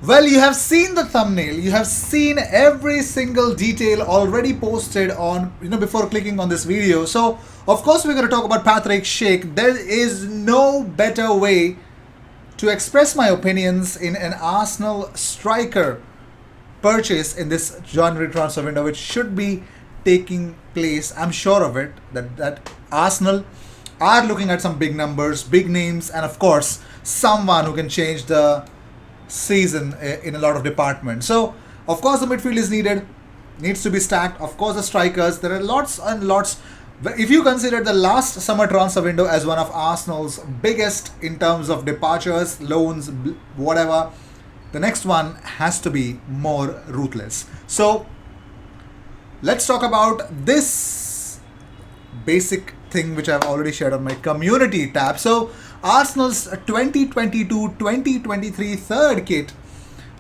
Well, you have seen the thumbnail. You have seen every single detail already posted on, before clicking on this video. So, of course, we're going to talk about Patrick Schick. There is no better way to express my opinions in an Arsenal striker purchase in this January transfer window, which should be taking place. I'm sure of it that Arsenal are looking at some big numbers, big names, and of course, someone who can change the season in a lot of departments. So, of course, the midfield is needed, needs to be stacked. Of course, the strikers. There are lots and lots. If you consider the last summer transfer window as one of Arsenal's biggest in terms of departures, loans, whatever, the next one has to be more ruthless. So, let's talk about this basic thing which I've already shared on my community tab. So, Arsenal's 2022-2023 third kit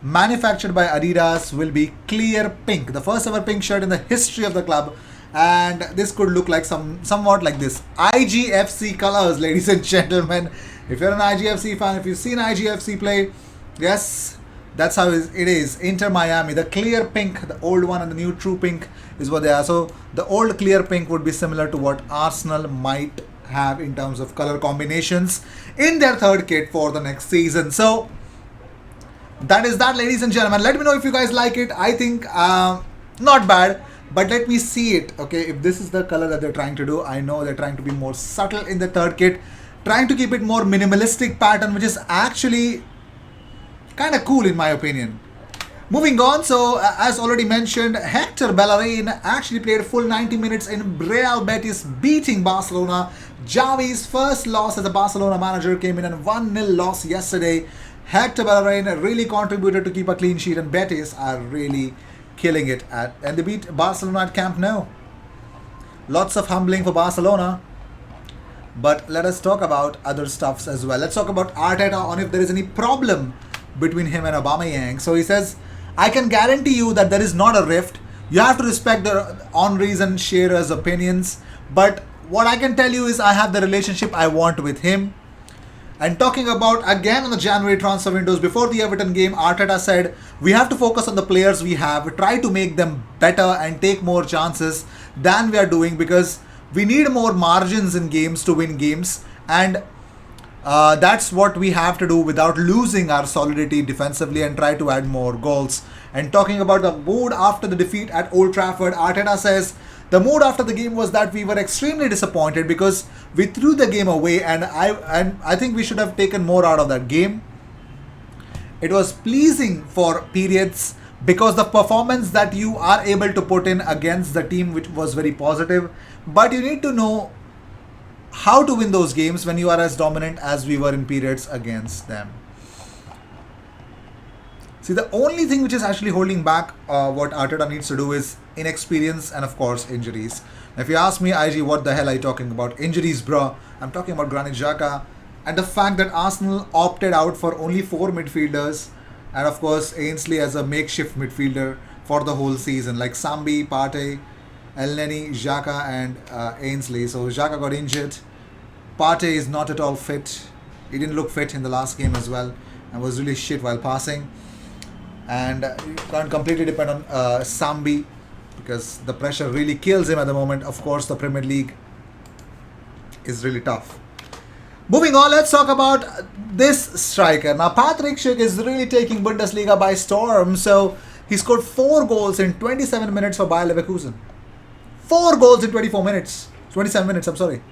manufactured by Adidas will be clear pink, the first ever pink shirt in the history of the club. And this could look like somewhat like this. IGFC colors, ladies and gentlemen. If you're an IGFC fan, if you've seen IGFC play, yes, that's how it is. Inter Miami, the clear pink, the old one and the new true pink is what they are. So the old clear pink would be similar to what Arsenal might have in terms of color combinations in their third kit for the next season. So that is that, ladies and gentlemen. Let me know if you guys like it. I think not bad, but let me see it. Okay, if this is the color that they're trying to do, I know they're trying to be more subtle in the third kit, trying to keep it more minimalistic pattern, which is actually kind of cool in my opinion. Moving on, so as already mentioned, Hector Bellerin actually played full 90 minutes in Real Betis, beating Barcelona. Xavi's first loss as a Barcelona manager came in a 1-0 loss yesterday. Hector Bellerin really contributed to keep a clean sheet, and Betis are really killing it and they beat Barcelona at Camp Nou. Lots of humbling for Barcelona. But let us talk about other stuffs as well. Let's talk about Arteta on if there is any problem between him and Aubameyang. So he says, I can guarantee you that there is not a rift. You have to respect the Henry's and Shearer's opinions. But what I can tell you is I have the relationship I want with him. And talking about again on the January transfer windows before the Everton game, Arteta said, we have to focus on the players we have, try to make them better and take more chances than we are doing, because we need more margins in games to win games. And that's what we have to do without losing our solidity defensively, and try to add more goals. And talking about the mood after the defeat at Old Trafford, Arteta says the mood after the game was that we were extremely disappointed because we threw the game away, and I think we should have taken more out of that game. It was pleasing for periods because the performance that you are able to put in against the team, which was very positive, but you need to know how to win those games when you are as dominant as we were in periods against them. See, the only thing which is actually holding back what Arteta needs to do is inexperience and, of course, injuries. If you ask me, IG, what the hell are you talking about? Injuries, bro. I'm talking about Granit Xhaka and the fact that Arsenal opted out for only 4 midfielders, and, of course, Ainsley as a makeshift midfielder for the whole season, like Sambi, Partey, Elneny, Xhaka, and Ainsley. So Xhaka got injured. Partey is not at all fit. He didn't look fit in the last game as well, and was really shit while passing. And you can't completely depend on Sambi because the pressure really kills him at the moment. Of course, the Premier League is really tough. Moving on, let's talk about this striker. Now, Patrick Schick is really taking Bundesliga by storm. So, he scored 4 goals in 27 minutes for Bayer Leverkusen. 4 goals in 24 minutes. 27 minutes, I'm sorry.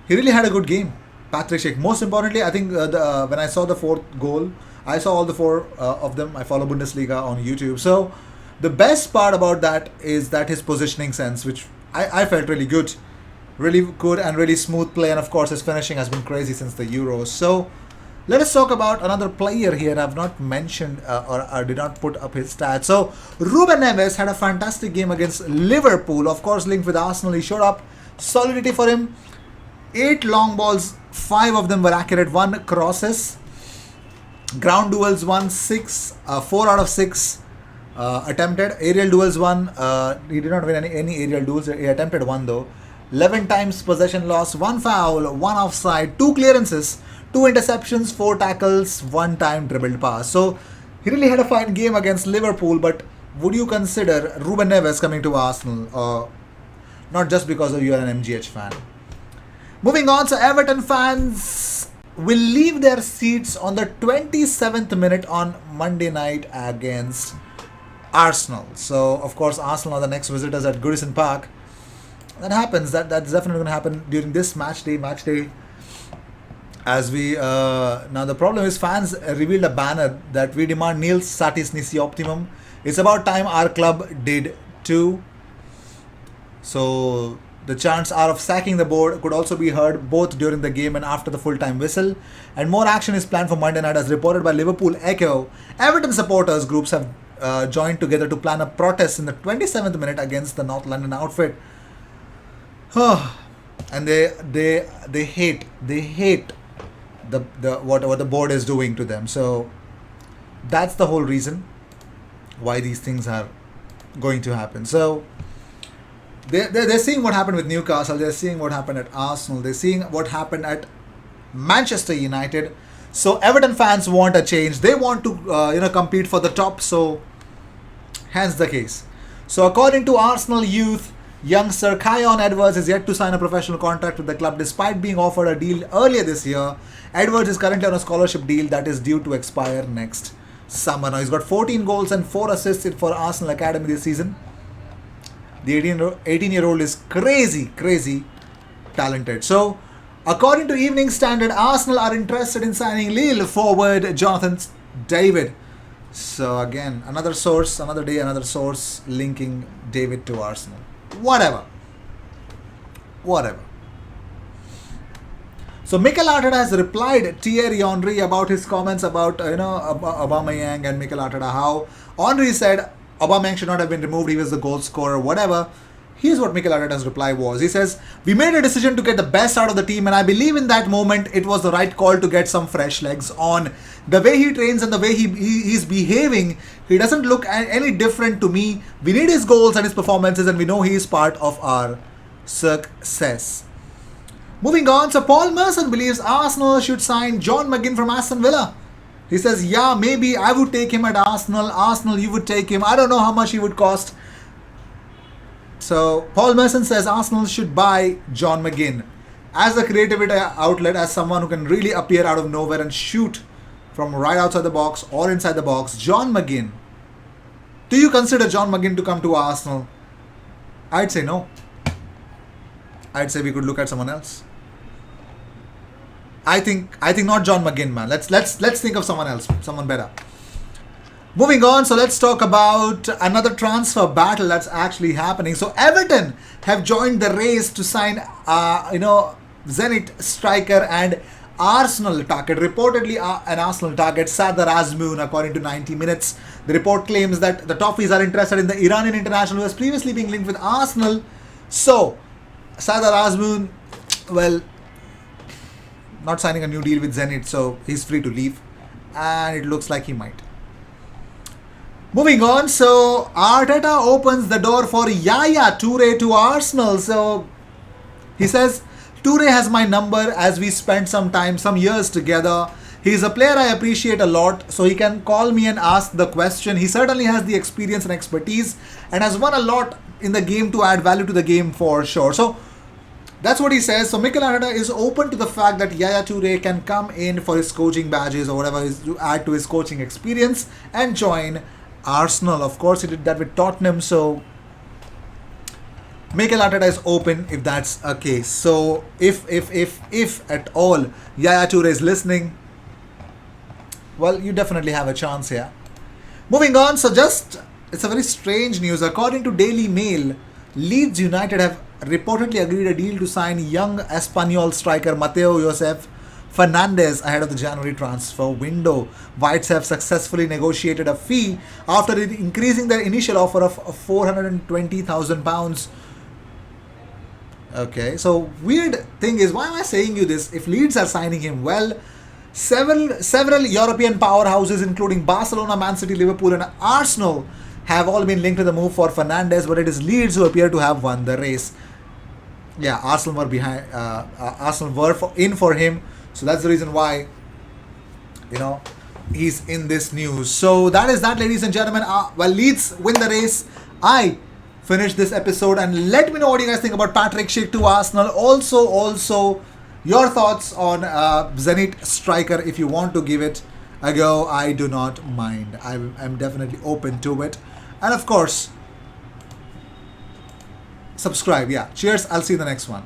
He really had a good game, Patrick Schick. Most importantly, I think when I saw the 4th goal, I saw all the 4 of them. I follow Bundesliga on YouTube. So, the best part about that is that his positioning sense, which I felt really good. Really good and really smooth play. And, of course, his finishing has been crazy since the Euros. So, let us talk about another player here I've not mentioned or did not put up his stats. So, Ruben Neves had a fantastic game against Liverpool. Of course, linked with Arsenal. He showed up. Solidity for him. 8 long balls, 5 of them were accurate, 1 crosses. Ground duels won 6, 4 out of 6 attempted. Aerial duels won. He did not win any aerial duels. He attempted 1 though. 11 times possession loss, 1 foul, 1 offside, 2 clearances, 2 interceptions, 4 tackles, 1 time dribbled pass. So he really had a fine game against Liverpool, but would you consider Ruben Neves coming to Arsenal? Not just because of you are an MGH fan. Moving on, so Everton fans will leave their seats on the 27th minute on Monday night against Arsenal. So, of course, Arsenal are the next visitors at Goodison Park. That happens. That's definitely going to happen during this match day. As we now the problem is fans revealed a banner that we demand nil satis nisi optimum. It's about time our club did too. So the chants are of sacking the board could also be heard both during the game and after the full-time whistle. And more action is planned for Monday night as reported by Liverpool Echo. Everton supporters groups have joined together to plan a protest in the 27th minute against the North London outfit. And they hate the what the board is doing to them. So that's the whole reason why these things are going to happen. So they're seeing what happened with Newcastle. They're seeing what happened at Arsenal. They're seeing what happened at Manchester United. So Everton fans want a change. They want to compete for the top. So hence the case. So according to Arsenal youth, youngster Kion Edwards is yet to sign a professional contract with the club despite being offered a deal earlier this year. Edwards is currently on a scholarship deal that is due to expire next summer. Now he's got 14 goals and 4 assists for Arsenal Academy this season. The 18-year-old is crazy talented. So, according to Evening Standard, Arsenal are interested in signing Lille forward Jonathan David. So again, another source, another day, another source linking David to Arsenal. Whatever. So Mikel Arteta has replied Thierry Henry about his comments about Aubameyang and Mikel Arteta. How Henry said Aubameyang should not have been removed. He was the goal scorer. Whatever. Here's what Mikel Arteta's reply was. He says, "We made a decision to get the best out of the team, and I believe in that moment it was the right call to get some fresh legs on. The way he trains and the way he's behaving, he doesn't look any different to me. We need his goals and his performances, and we know he is part of our success." Moving on, so Paul Merson believes Arsenal should sign John McGinn from Aston Villa. He says, "Yeah, maybe I would take him at Arsenal. Arsenal, you would take him. I don't know how much he would cost." So Paul Merson says Arsenal should buy John McGinn as a creativity outlet, as someone who can really appear out of nowhere and shoot from right outside the box or inside the box. John McGinn. Do you consider John McGinn to come to Arsenal? I'd say no. I'd say we could look at someone else. I think not John McGinn, man. Let's think of someone else, someone better. Moving on, so let's talk about another transfer battle that's actually happening. So Everton have joined the race to sign, Zenit striker and Arsenal target. Reportedly, an Arsenal target, Sardar Azmoun, according to 90 Minutes. The report claims that the Toffees are interested in the Iranian international who has previously been linked with Arsenal. So Sardar Azmoun, well, not signing a new deal with Zenit, so he's free to leave, and it looks like he might. Moving on, so Arteta opens the door for Yaya Toure to Arsenal. So he says, "Toure has my number as we spent some years together. He's a player I appreciate a lot, so he can call me and ask the question. He certainly has the experience and expertise and has won a lot in the game to add value to the game for sure." So that's what he says. So Mikel Arteta is open to the fact that Yaya Toure can come in for his coaching badges or whatever is to add to his coaching experience and join Arsenal. Of course, he did that with Tottenham. So Mikel Arteta is open if that's a case. So if at all Yaya Toure is listening, well, you definitely have a chance here. Moving on, so it's a very strange news. According to Daily Mail, Leeds United have reportedly agreed a deal to sign young Espanyol striker Mateo Josef Fernandez ahead of the January transfer window. Whites have successfully negotiated a fee after increasing their initial offer of £420,000. Okay, so weird thing is, why am I saying you this? If Leeds are signing him, well, several European powerhouses including Barcelona, Man City, Liverpool and Arsenal have all been linked to the move for Fernandez, but it is Leeds who appear to have won the race. Yeah, Arsenal were in for him. So that's the reason why, he's in this news. So that is that, ladies and gentlemen. While Leeds win the race, I finish this episode, and let me know what you guys think about Patrick Schick to Arsenal. Also, your thoughts on Zenit striker. If you want to give it a go, I do not mind. I'm definitely open to it. And of course, subscribe. Yeah. Cheers. I'll see you in the next one.